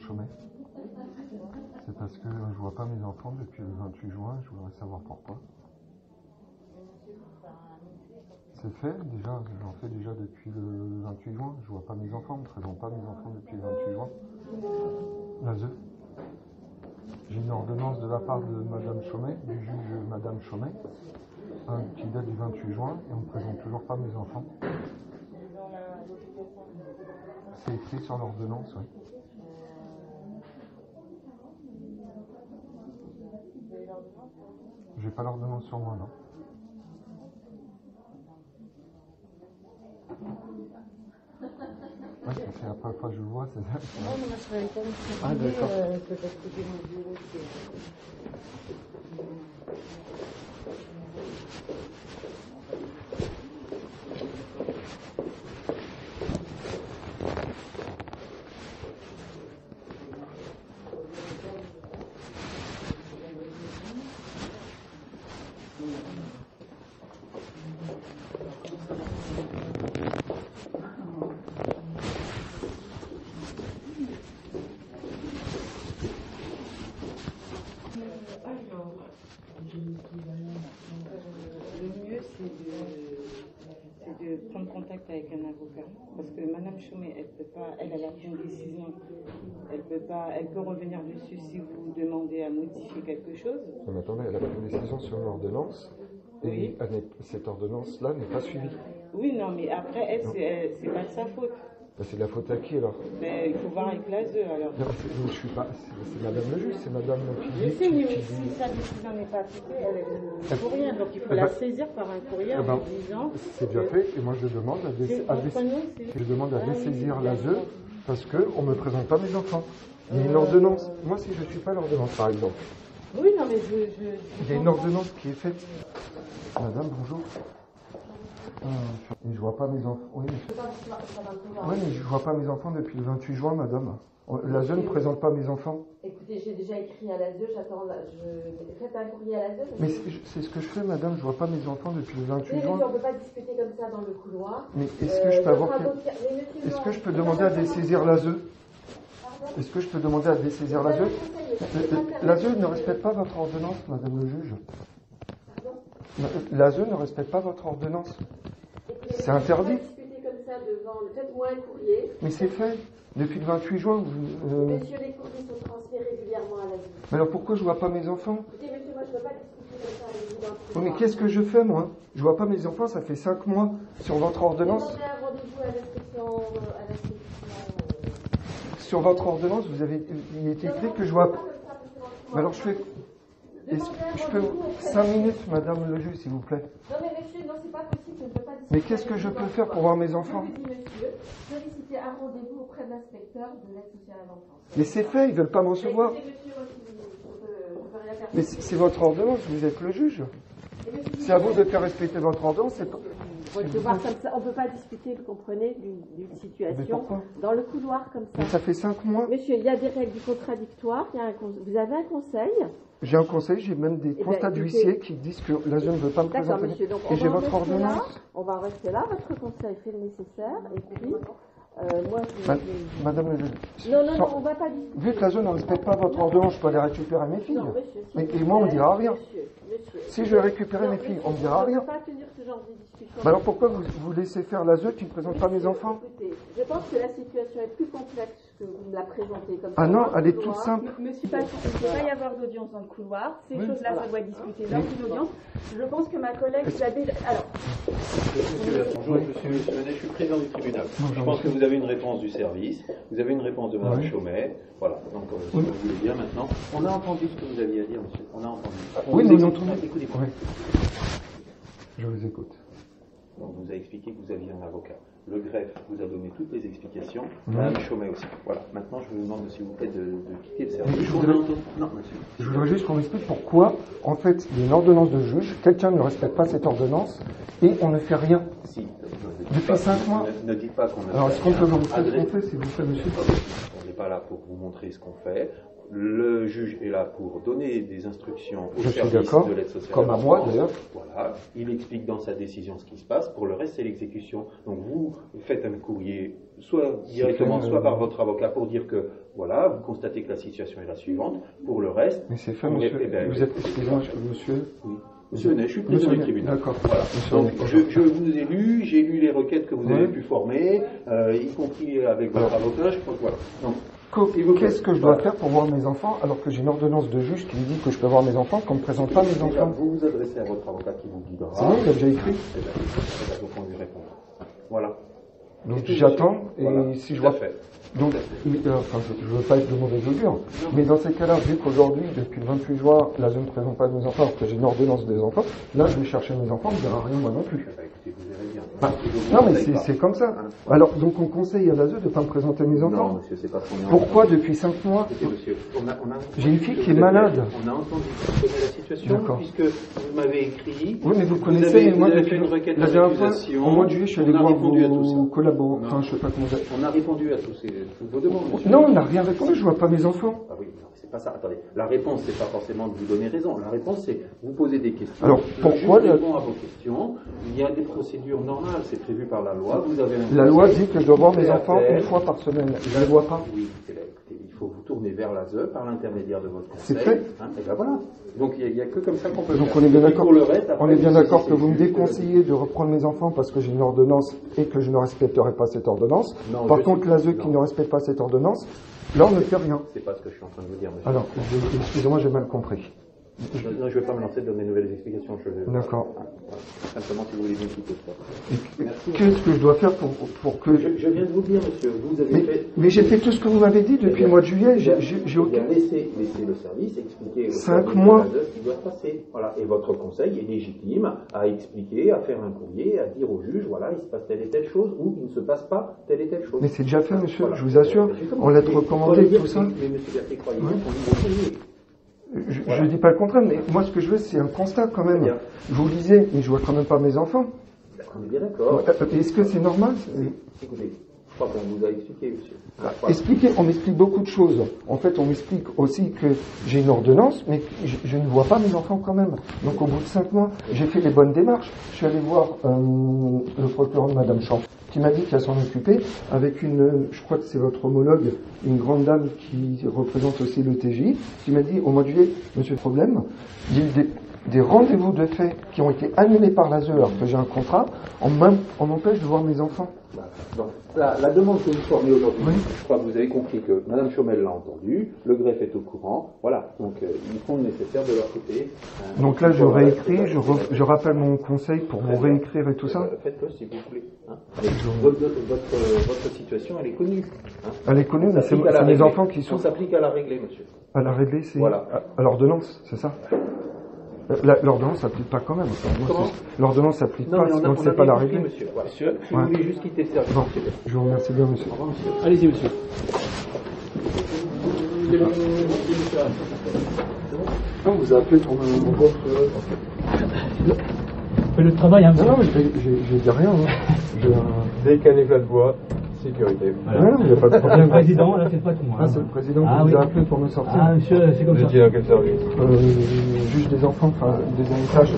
Chaumet. C'est parce que je vois pas mes enfants depuis le 28 juin, je voudrais savoir pourquoi. C'est fait déjà, j'en fais déjà depuis le 28 juin, je vois pas mes enfants, je ne présente pas mes enfants depuis le 28 juin. L'ASE. J'ai une ordonnance de la part de Madame Chaumet, du juge Madame Chaumet, qui date du 28 juin, et on ne présente toujours pas mes enfants. C'est écrit sur l'ordonnance, oui. J'ai pas l'ordonnance sur moi, non. Ouais, c'est la première fois que je le vois, c'est ça. Non, mais moi je travaille pas ici. Ah, d'accord. Peut-être que j'ai mon bureau. Le mieux, c'est de prendre contact avec un avocat. Parce que Madame Chaumet, elle peut pas, elle a pris une décision. Elle peut revenir dessus si vous demandez à modifier quelque chose. Mais attendez, elle a pris une décision sur l'ordonnance, et Oui. cette ordonnance-là n'est pas suivie. Oui, non, mais après, elle, c'est pas de sa faute. C'est de la faute à qui alors? Mais il faut voir avec l'ASE alors. Non, je suis pas. C'est Madame le juge, c'est Madame qui Je dit. sais, mais si sa décision n'est pas appliquée, elle est pour rien. Donc il faut la saisir par un courrier en disant. C'est déjà fait, et moi je demande à dessaisir l'ASE parce qu'on ne me présente pas mes enfants. Il y a une ordonnance. Moi, si je ne suis pas l'ordonnance, par exemple. Oui, non, mais Il y a une ordonnance qui est faite. Madame, bonjour. Et je vois pas mes enfants. Oui, mais je vois pas mes enfants depuis le 28 juin, madame. L'ASE ne présente pas mes enfants. Écoutez, j'ai déjà écrit à l'ASE, j'attends. Faites un courrier à l'ASE. Mais c'est ce que je fais, madame. Je vois pas mes enfants depuis le 28 juin. On ne peut pas discuter comme ça dans le couloir. Mais est-ce que je peux avoir. Est-ce que je peux demander à dessaisir l'ASE? Est-ce que je peux demander à dessaisir l'ASE? L'ASE ne respecte pas votre ordonnance, madame le juge. L'ASE ne respecte pas votre ordonnance. C'est interdit. Faites-moi un courrier. Mais c'est fait. Depuis le 28 juin, Monsieur, les courriers sont transférés régulièrement à l'ASE. Mais alors pourquoi je vois pas mes enfants? Écoutez, monsieur, moi je ne peux pas discuter comme ça avec vous dans le couloir. Oui, mais qu'est-ce que je fais, moi? Je vois pas mes enfants, ça fait 5 mois sur votre ordonnance. Demandez un rendez-vous à l'inspection. Sur votre ordonnance, il est écrit que je vois. Mais alors je fais. Je peux 5 minutes, madame le juge, s'il vous plaît. Non, mais monsieur, non, c'est pas possible, je ne peux pas discuter. Mais qu'est-ce que je peux faire pour voir mes enfants? Je vous dis, monsieur, sollicitez un rendez-vous auprès de l'inspecteur de l'aide sociale à l'enfance. Mais c'est fait, ils veulent pas m'en recevoir. Écoutez, monsieur, moi, je peux rien faire. Mais c'est votre ordonnance, vous êtes le juge. C'est à vous de faire respecter votre ordonnance. On ne peut pas discuter, vous comprenez, d'une situation dans le couloir comme ça. Mais ça fait 5 mois. Monsieur, il y a des règles contradictoires, vous avez un conseil. J'ai un conseil, j'ai même des constats d'huissier qui disent que l'ASE ne veut pas me présenter. D'accord, monsieur, donc et j'ai votre ordonnance. On va en rester là, votre conseil fait le nécessaire, et puis, moi, Madame le juge. Non, on ne va pas discuter. Vu que l'ASE ne respecte pas votre ordonnance, je peux aller récupérer mes filles. Non, monsieur, et moi, on ne dira rien. Monsieur. Si je vais récupérer mes filles, on ne dira rien. On ne peut pas tenir ce genre de discussion. Mais alors pourquoi vous laissez faire l'ASE qui ne présente pas mes enfants? Écoutez, je pense que la situation est plus complexe que vous me la présentez comme ça. Ah non, elle est toute simple. Monsieur Patou, il ne peut pas y avoir d'audience dans le couloir. Ces choses-là, ça doit discuter lors d'une audience. Je pense que ma collègue vous a déjà... Alors... Bonjour, monsieur Menet, je suis président du tribunal. Je pense que vous avez une réponse du service, vous avez une réponse de Mme Chaumet. Voilà, donc si vous voulez bien maintenant. On a entendu ce que vous aviez à dire, monsieur. On a entendu. Oui, nous entendons. Écoutez-moi. Je vous écoute. On vous a expliqué que vous aviez un avocat. Le greffe vous a donné toutes les explications. Mme Chaumet aussi. Voilà. Maintenant, je vous demande, s'il vous plaît, de quitter le service. Non, monsieur. Je voudrais juste qu'on m'explique pourquoi, en fait, il y a une ordonnance de juge, quelqu'un ne respecte pas cette ordonnance, et on ne fait rien. Si. Depuis 5 mois. Ne dites pas qu'on a... Alors, est-ce qu'on peut vous montrer ce qu'on fait, s'il vous plaît, monsieur? On n'est pas là pour vous montrer ce qu'on fait. Le juge est là pour donner des instructions au Je suis service d'accord, de l'aide sociale. comme à moi d'ailleurs. Voilà, il explique dans sa décision ce qui se passe. Pour le reste, c'est l'exécution. Donc vous faites un courrier, soit directement, soit par votre avocat, pour dire que voilà, vous constatez que la situation est la suivante. Pour le reste, mais c'est fait, monsieur. Vous êtes, excusez-moi, monsieur. Oui. Monsieur Hennet, je suis président du tribunal. D'accord. Voilà. Donc, je vous ai lu, j'ai lu les requêtes que vous avez pu former, y compris avec votre avocat. Je crois que voilà. Donc, qu'est-ce que je dois faire pour voir mes enfants alors que j'ai une ordonnance de juge qui me dit que je peux voir mes enfants, qu'on ne me présente pas mes enfants? Vous vous adressez à votre avocat qui vous guidera. C'est bon, il a déjà écrit. Donc on lui répondra. Voilà. Donc j'attends et voilà. Si je vois. Donc, enfin, je ne veux pas être de mauvaise augure, mais dans ces cas-là, vu qu'aujourd'hui, depuis le 28 juin, là je ne présente pas mes enfants alors que j'ai une ordonnance des enfants, là je vais chercher mes enfants, il n'y aura rien moi non plus. Écoutez, vous verrez bien. Non mais c'est comme ça. Alors donc on conseille à l'ASE de ne pas me présenter mes enfants. Non monsieur, c'est pas son. Pourquoi depuis 5 mois? Écoutez monsieur, j'ai une fille qui est malade. On a entendu, vous connaissez la situation, puisque vous m'avez écrit. Oui mais vous connaissez, mais moi depuis une requête la dernière fois, au mois de juillet, je suis allé voir vos collaborateurs, enfin je sais pas comment vous. On a répondu à toutes vos demandes. Non, on n'a rien répondu, je vois pas mes enfants. Ah oui, non, c'est pas ça. Attendez, la réponse, c'est pas forcément de vous donner raison. La réponse, c'est vous poser des questions. Alors, pourquoi le juge répond à vos questions. Il y a des procédures normales, c'est prévu par la loi. Vous avez la loi dit que je dois voir mes enfants une fois par semaine. Je ne les vois pas. Oui, écoutez, il faut vous tourner vers l'ASE par l'intermédiaire de votre conseil. C'est fait. Et ben voilà. Donc il n'y a que comme ça qu'on peut Donc faire. on est bien d'accord. Après, on est bien d'accord que vous me déconseillez de reprendre mes enfants parce que j'ai une ordonnance et que je ne respecterai pas cette ordonnance. Non, par contre, l'ASE qui ne respecte pas cette ordonnance, là on ne fait rien. C'est pas ce que je suis en train de vous dire, monsieur. Alors, excusez-moi, j'ai mal compris. Non, je ne vais pas me lancer dans des nouvelles explications. D'accord. Simplement, si vous voulez bien quitter ça. Qu'est-ce que je dois faire pour que... Je viens de vous dire, monsieur, vous avez fait... Mais j'ai fait tout ce que vous m'avez dit depuis le mois de juillet. J'ai aucun... Laissez le service expliquer... 5 mois. Ce qui doit se passer. Voilà. Et votre conseil est légitime à expliquer, à faire un courrier, à dire au juge, voilà, il se passe telle et telle chose, ou il ne se passe pas telle et telle chose. Mais c'est déjà fait, monsieur, voilà. Je vous assure. En lettre recommandée, tout ça. Mais monsieur Berthet, croyez-moi qu'on livre. Je ne dis pas le contraire, mais moi ce que je veux c'est un constat quand même. Vous lisez, mais je vois quand même pas mes enfants. On est bien d'accord. Est-ce que c'est normal? Écoutez, je crois qu'on vous a expliqué, monsieur. Expliquer, on m'explique beaucoup de choses. En fait, on m'explique aussi que j'ai une ordonnance, mais je ne vois pas mes enfants quand même. Donc au bout de 5 mois, j'ai fait les bonnes démarches. Je suis allé voir le procureur de Madame Champ, qui m'a dit qu'elle s'en occupait, avec je crois que c'est votre homologue, une grande dame qui représente aussi le TJ, qui m'a dit au mois de juillet, monsieur problème, il y a des rendez-vous de fait qui ont été annulés par l'ASE alors que j'ai un contrat, on m'empêche de voir mes enfants. Donc, la demande que vous formez aujourd'hui, je crois que vous avez compris que Mme Chaumel l'a entendu, le greffe est au courant, voilà, donc ils font le nécessaire de leur côté. Donc là je réécris, je rappelle mon conseil pour vous réécrire et tout ça. Faites-le si vous voulez. Votre situation, elle est connue. Elle est connue, mais c'est mes enfants qui sont... On s'applique à la régler, monsieur. À la régler, c'est voilà. À l'ordonnance, c'est ça? L'ordonnance s'applique pas quand même. L'ordonnance s'applique pas, donc c'est pas la règle. Monsieur, voilà. Monsieur, si vous voulez juste quitter le service. Bon, je vous remercie bien, monsieur. Au revoir, monsieur. Allez-y, monsieur. Non, vous appelez pour mon poste. Fais le travail, hein, monsieur. Non, mais je dis rien. Dès qu'un éclat de bois, sécurité. Voilà. Non, il n'y a pas de problème. Le président, là, c'est pas tout moi. Ah, c'est le président qui vous a appelé pour me sortir. Ah, monsieur, c'est comme ça. Vous étiez dans quel service? Juge des enfants, enfin, des héritages.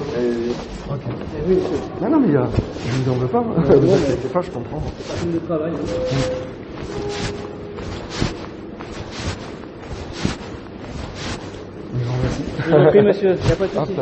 Ok. Oui, monsieur. Non, mais je ne vous en veux pas. Ne vous inquiétez pas, je comprends. C'est le travail. Je vous remercie. Je vous en prie, monsieur, il n'y a pas de souci.